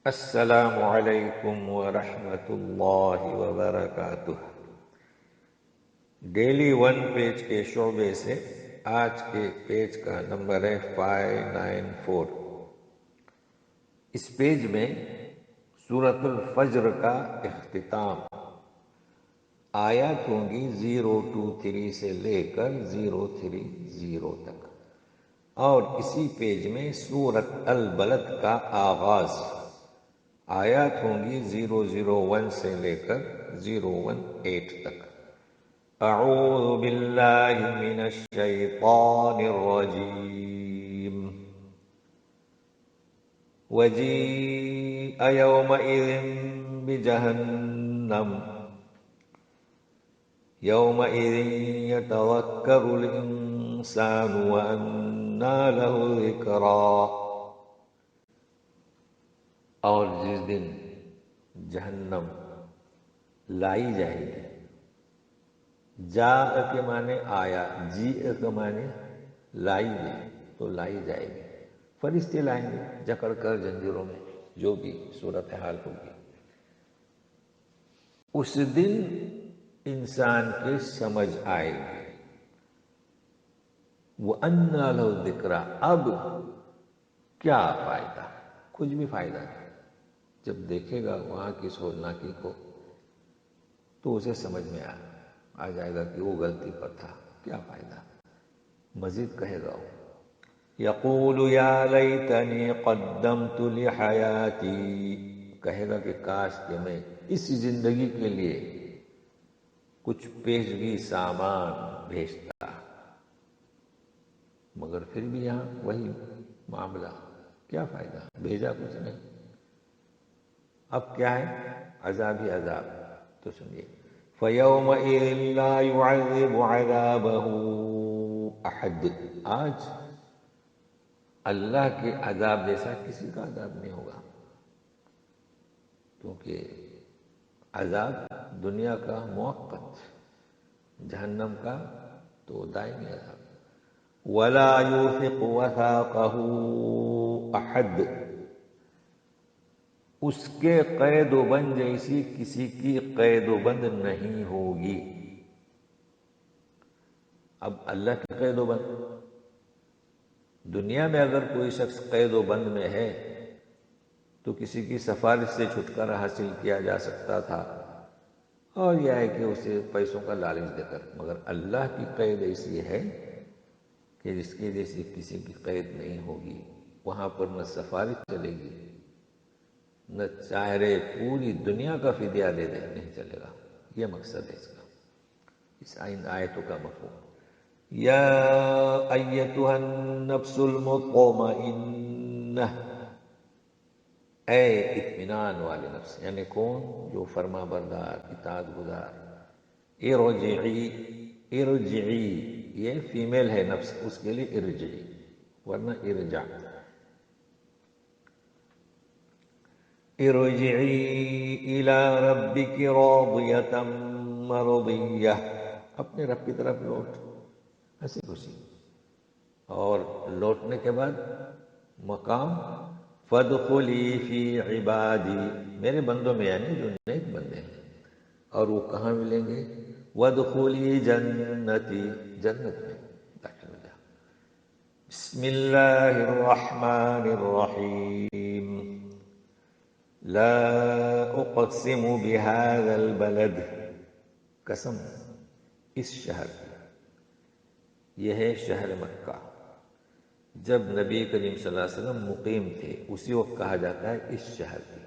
السلام علیکم ورحمۃ اللہ وبرکاتہ۔ ڈیلی ون پیج کے شعبے سے آج کے پیج کا نمبر ہے 594۔ اس پیج میں سورۃ الفجر کا اختتام، آیات ہوں گی 023 سے لے کر 030 تک، اور اسی پیج میں سورۃ البلد کا آغاز، آیات ہوں گی 001 سے لے کر 018 تک۔ اعوذ باللہ من الشیطان الرجیم۔ وجیء یومئذ بجہنم یومئذ یتذکر الانسان وانى له الذکریٰ۔ اور جس دن جہنم لائی جائے گی، جاء کے معنی آیا، جیء کے معنی لائی گئی، تو لائی جائے گی، فرشتے لائیں گے جکڑ کر زنجیروں میں، جو بھی صورتحال ہوگی۔ اس دن انسان کے سمجھ آئے گی، وَأَنَّى لَهُ الذِّكْرَىٰ، اب کیا فائدہ؟ کچھ بھی فائدہ نہیں۔ جب دیکھے گا وہاں کی ہولناکی کو تو اسے سمجھ میں آ جائے گا کہ وہ غلطی پر تھا، کیا فائدہ۔ مزید کہے گا وہ، یقول یا لیتنی قدمت لحیاتی، کہے گا کہ کاش کہ میں اس زندگی کے لیے کچھ پیشگی سامان بھیجتا، مگر پھر بھی یہاں وہی معاملہ، کیا فائدہ، بھیجا کچھ نہیں۔ اب کیا ہے؟ عذاب ہی عذاب۔ تو سنیے، فَيَوْمَئِذٍ لَا يُعَذِّبُ عَذَابَهُ أَحَدٌ، آج اللہ کے عذاب جیسا کسی کا عذاب نہیں ہوگا، کیونکہ عذاب دنیا کا مؤقت، جہنم کا تو دائمی عذاب۔ وَلَا يُوثِقُ وَثَاقَهُ أَحَدٌ، اس کے قید و بند جیسی کسی کی قید و بند نہیں ہوگی۔ اب اللہ کی قید و بند، دنیا میں اگر کوئی شخص قید و بند میں ہے تو کسی کی سفارش سے چھٹکارا حاصل کیا جا سکتا تھا، اور یہ ہے کہ اسے پیسوں کا لالچ دے کر، مگر اللہ کی قید ایسی ہے کہ جس کی جیسی کسی کی قید نہیں ہوگی۔ وہاں پر نہ سفارش چلے گی، نہ چاہے پوری دنیا کا فدیہ دے دے، نہیں چلے گا۔ یہ مقصد ہے اس کا، اس آیتوں کا مفہوم۔ یا ایتھا النفس المطمئنہ، اے اطمینان والی نفس، یعنی کون؟ جو فرما بردار، اطاعت گزار۔ ارجعی، ارجعی یہ فیمیل ہے نفس، اس کے لیے ارجعی، ورنہ ارجع۔ ارجعی الی ربک راضیۃ مرضیہ، اپنے رب کی طرف لوٹ ہنسی خوشی، اور لوٹنے کے بعد مقام فادخلی فی عبادی، میرے بندوں میں، یعنی جو نیک بندے ہیں، اور وہ کہاں ملیں گے؟ وادخلی جنتی، جنت میں داخل ہو جا۔ بسم اللہ الرحمن الرحیم۔ لا اقسم بهذا البلد، قسم اس شہر کی، یہ ہے شہر مکہ۔ جب نبی کریم صلی اللہ علیہ وسلم مقیم تھے اسی وقت کہا جاتا ہے اس شہر کی،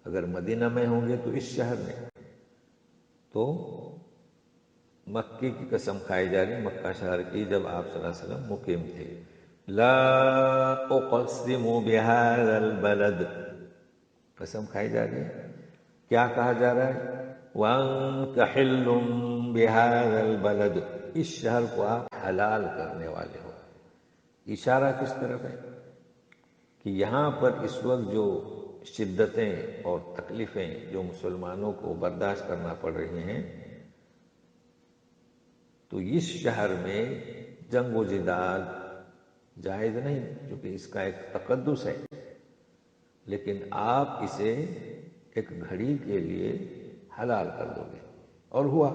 اگر مدینہ میں ہوں گے تو اس شہر میں، تو مکے کی قسم کھائی جا رہی، مکہ شہر کی، جب آپ صلی اللہ علیہ وسلم مقیم تھے۔ لا اقسم بهذا البلد، قسم کھائی جا رہی ہے، کیا کہا جا رہا ہے؟ وَأَنْتَ حِلٌّ بِهَذَا الْبَلَدِ، اس شہر کو آپ حلال کرنے والے ہو۔ اشارہ کس طرف ہے؟ کہ یہاں پر اس وقت جو شدتیں اور تکلیفیں جو مسلمانوں کو برداشت کرنا پڑ رہی ہیں، تو اس شہر میں جنگ و جدال جائز نہیں، کیونکہ اس کا ایک تقدس ہے، لیکن آپ اسے ایک گھڑی کے لیے حلال کر دو گے. اور ہوا،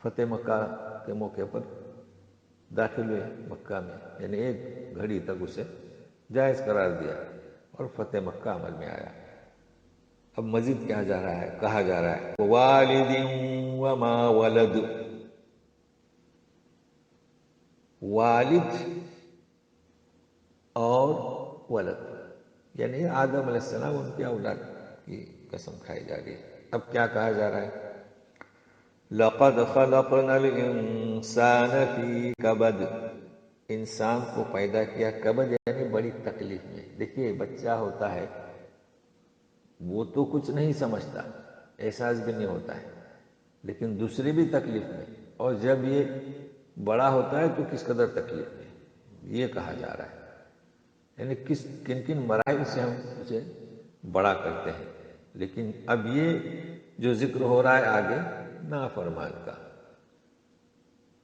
فتح مکہ کے موقع پر داخل ہوئے مکہ میں، یعنی ایک گھڑی تک اسے جائز قرار دیا اور فتح مکہ عمل میں آیا. اب مزید کیا جا رہا ہے، کہا جا رہا ہے والد وما ولد، والد اور ولد، یعنی آدم علیہ السلام ان کی اولاد کی قسم کھائی جا رہی ہے. اب کیا کہا جا رہا ہے، لقد خلقنا الانسان فی کبد، انسان کو پیدا کیا کبد یعنی بڑی تکلیف میں. دیکھیے بچہ ہوتا ہے وہ تو کچھ نہیں سمجھتا، احساس بھی نہیں ہوتا ہے، لیکن دوسری بھی تکلیف میں، اور جب یہ بڑا ہوتا ہے تو کس قدر تکلیف میں، یہ کہا جا رہا ہے. یعنی کن کن مراحل سے ہم اسے بڑا کرتے ہیں. لیکن اب یہ جو ذکر ہو رہا ہے آگے نافرمان کا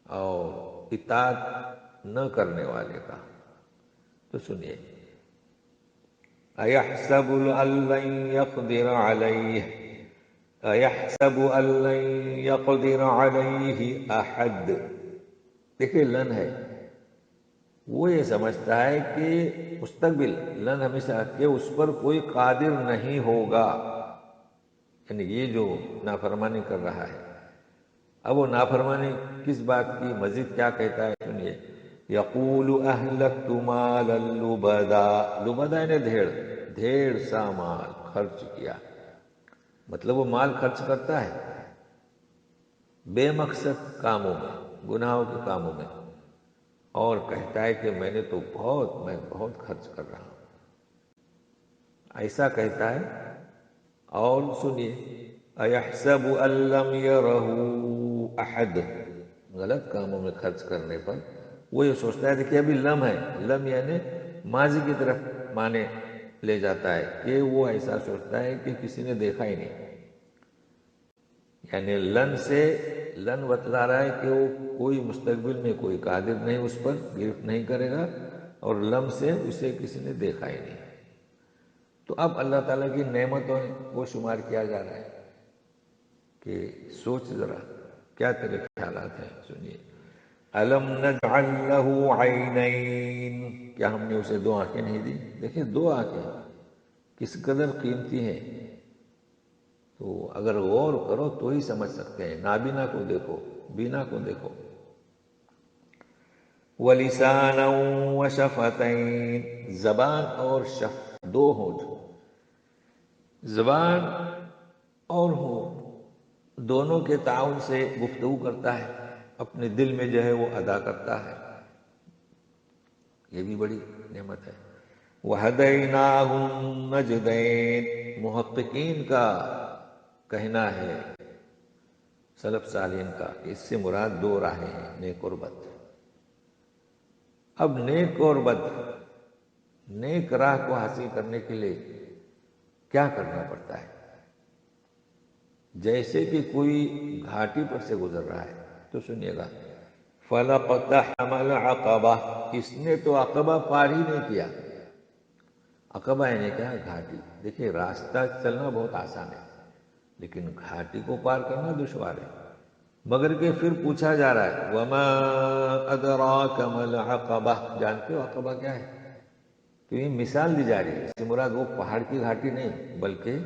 اور اطاعت نہ کرنے والے کا. تو سنیے، اَيَحْسَبُ أَن لَّن يَقْدِرَ عَلَيْهِ اَيَحْسَبُ أَن لَّن يَقْدِرَ عَلَيْهِ أَحَدٌ. دیکھیے لن ہے، وہ یہ سمجھتا ہے کہ مستقبل لن ہمیشہ کہ اس پر کوئی قادر نہیں ہوگا، یعنی یہ جو نافرمانی کر رہا ہے. اب وہ نافرمانی کس بات کی، مزید کیا کہتا ہے سنیے، یقول اہلکت مالا لبدا، لبدا یعنی ڈھیر سا مال خرچ کیا. مطلب وہ مال خرچ کرتا ہے بے مقصد کاموں میں، گناہوں کے کاموں میں، اور کہتا ہے کہ میں بہت خرچ کر رہا ہوں، ایسا کہتا ہے. اور سنیے، ایحسب ان لم یرہ احد، غلط کاموں میں خرچ کرنے پر وہ یہ سوچتا ہے. دیکھیے ابھی لم ہے، لم یعنی ماضی کی طرف مانے لے جاتا ہے کہ وہ ایسا سوچتا ہے کہ کسی نے دیکھا ہی نہیں. یعنی لن سے لن بتلا رہا ہے کہ وہ کوئی مستقبل میں کوئی قادر نہیں اس پر، گرفت نہیں کرے گا، اور لم سے اسے کسی نے دیکھا ہی نہیں. تو اب اللہ تعالیٰ کی نعمتوں کو شمار کیا جا رہا ہے کہ سوچ ذرا کیا تیرے خیالات ہیں. سنیے، الم نجعل له عینین، کیا ہم نے اسے دو آنکھیں نہیں دی. دیکھیں دو آنکھیں کس قدر قیمتی ہیں، تو اگر غور کرو تو ہی سمجھ سکتے ہیں. نابینا کو دیکھو، بینا کو دیکھو. وَلِسَانًا وَشَفَتَيْن، زبان اور دو ہونٹ. زبان اور ہونٹ دونوں کے تعاون سے گفتگو کرتا ہے، اپنے دل میں جو ہے وہ ادا کرتا ہے. یہ بھی بڑی نعمت ہے. وَهَدَيْنَاهُ النَّجْدَيْنِ، محققین کا کہنا ہے، سلف صالحین کا، اس سے مراد دو راہیں ہیں، نیک اور بد. اب نیک اور بد، نیک راہ کو حاصل کرنے کے لیے کیا کرنا پڑتا ہے. جیسے کہ کوئی گھاٹی پر سے گزر رہا ہے تو سنیے گا، فَلَقْتَحَمَ الْعَقَبَةَ، اس نے تو عقبہ پار ہی نہیں کیا. عقبہ یعنی کیا، گھاٹی. دیکھیں راستہ چلنا بہت آسان ہے لیکن گھاٹی کو پار کرنا دشوار ہے. مگر کہ پھر پوچھا جا رہا ہے وَمَا أَدْرَاكَ مَا الْعَقَبَةُ، جانتے ہو عقبہ کیا ہے. تو یہ مثال دی جا رہی ہے، اس سے مراد وہ پہاڑ کی گھاٹی نہیں بلکہ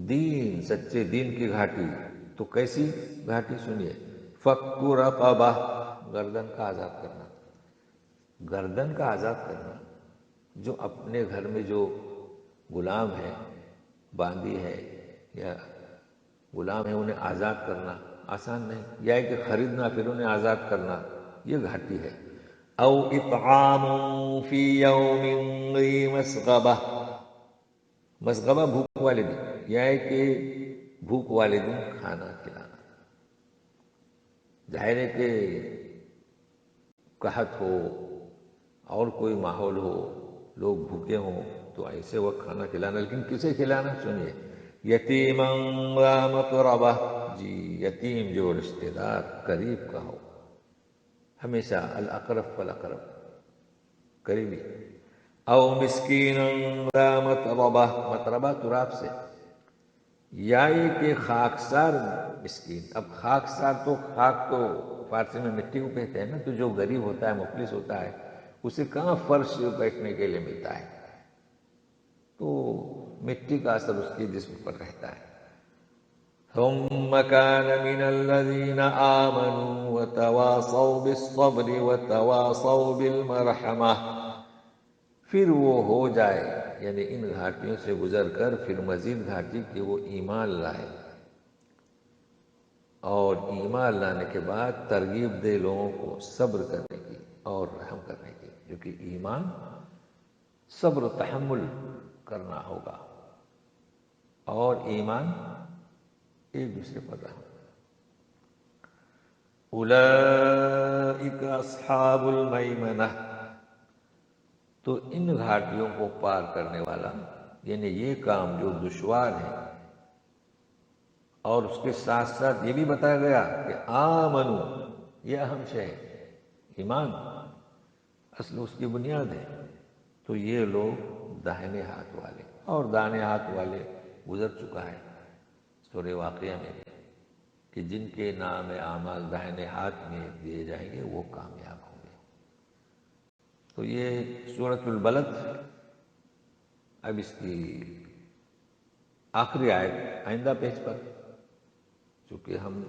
دین، سچے دین کی گھاٹی. تو کیسی گھاٹی سنیے، فَكُّ رَقَبَةٍ، گردن کا آزاد کرنا. گردن کا آزاد کرنا، جو اپنے گھر میں جو غلام ہے، باندی ہے یا غلام ہے، انہیں آزاد کرنا آسان نہیں. یا کہ خریدنا پھر انہیں آزاد کرنا، یہ گھاٹی ہے. او اطعام فی یوم ذی مسغبہ، مسغبہ بھوک والے دن، یا کہ بھوک والے دن کھانا کھلانا. ظاہر ہے کہ قحط ہو اور کوئی ماحول ہو، لوگ بھوکے ہوں تو ایسے وقت کھانا کھلانا. لیکن کسے کھلانا سنیے، یتیما ذا مقربہ، جی یتیم جو رشتہ دار قریب کا ہو، ہمیشہ الاقرب فالاقرب، قریبی. او مسکینا ذا متربہ، متربہ تراب سے، یا یہ کہ خاکسار مسکین. اب خاکسار تو، خاک تو فارسی میں مٹی کو کہتے ہیں نا، تو جو غریب ہوتا ہے، مفلس ہوتا ہے، اسے کہاں فرش بیٹھنے کے لیے ملتا ہے، تو مٹی کا اثر اس کے جسم پر رہتا ہے. ثم كان من الذين آمنوا وتواصوا بالصبر وتواصوا بالمرحمة، پھر وہ ہو جائے، یعنی ان گھاٹیوں سے گزر کر پھر مزید گھاٹی کہ وہ ایمان لائے، اور ایمان لانے کے بعد ترغیب دے لوگوں کو صبر کرنے کی اور رحم کرنے کی، کیونکہ ایمان صبر و تحمل کرنا ہوگا، اور ایمان ایک دوسرے پر رحم. اولئک اصحاب المیمنہ، تو ان گھاٹیوں کو پار کرنے والا، یعنی یہ کام جو دشوار ہے، اور اس کے ساتھ ساتھ یہ بھی بتایا گیا کہ آمنو، یہ اہم شے ہے، ایمان اصل اس کی بنیاد ہے. تو یہ لوگ داہنے ہاتھ والے، اور داہنے ہاتھ والے گزر چکا ہے سورہ واقعہ میں، کہ جن کے نام اعمال داہنے ہاتھ میں دیے جائیں گے وہ کامیاب ہوں گے. تو یہ سورۃ البلد، اب اس کی آخری آیت آئندہ پیج پر، چونکہ ہم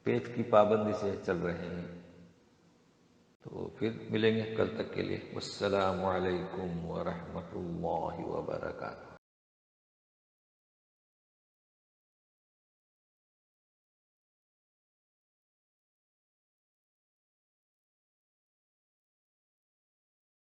پیج کی پابندی سے چل رہے ہیں، تو پھر ملیں گے کل تک کے لیے. والسلام علیکم ورحمۃ اللہ وبرکاتہ.